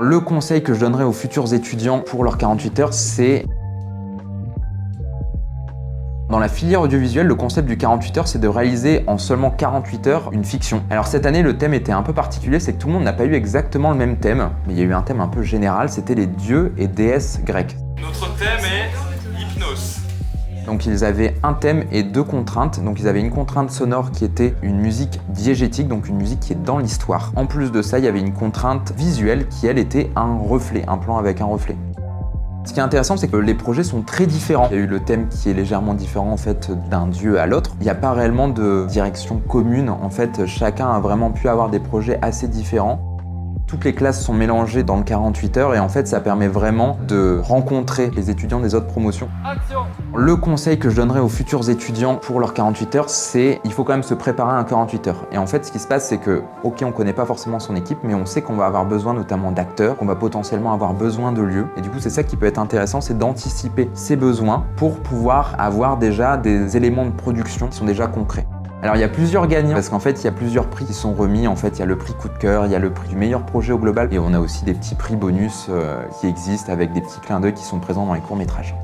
Le conseil que je donnerais aux futurs étudiants pour leurs 48 heures, c'est... Dans la filière audiovisuelle, le concept du 48 heures, c'est de réaliser en seulement 48 heures une fiction. Alors cette année, le thème était un peu particulier, c'est que tout le monde n'a pas eu exactement le même thème, mais il y a eu un thème un peu général, c'était les dieux et déesses grecs. Notre thème est Hypnos. Donc ils avaient un thème et deux contraintes. Donc ils avaient une contrainte sonore qui était une musique diégétique, donc une musique qui est dans l'histoire. En plus de ça, il y avait une contrainte visuelle qui, elle, était un reflet, un plan avec un reflet. Ce qui est intéressant, c'est que les projets sont très différents. Il y a eu le thème qui est légèrement différent en fait d'un dieu à l'autre. Il n'y a pas réellement de direction commune. En fait, chacun a vraiment pu avoir des projets assez différents. Toutes les classes sont mélangées dans le 48 heures et en fait, ça permet vraiment de rencontrer les étudiants des autres promotions. Action! Le conseil que je donnerais aux futurs étudiants pour leurs 48 heures, c'est il faut quand même se préparer à un 48 heures. Et en fait, ce qui se passe, c'est que, ok, on connaît pas forcément son équipe, mais on sait qu'on va avoir besoin notamment d'acteurs, qu'on va potentiellement avoir besoin de lieux. Et du coup, c'est ça qui peut être intéressant, c'est d'anticiper ses besoins pour pouvoir avoir déjà des éléments de production qui sont déjà concrets. Alors il y a plusieurs gagnants parce qu'en fait il y a plusieurs prix qui sont remis. En fait il y a le prix coup de cœur, il y a le prix du meilleur projet au global et on a aussi des petits prix bonus qui existent avec des petits clins d'œil qui sont présents dans les courts-métrages.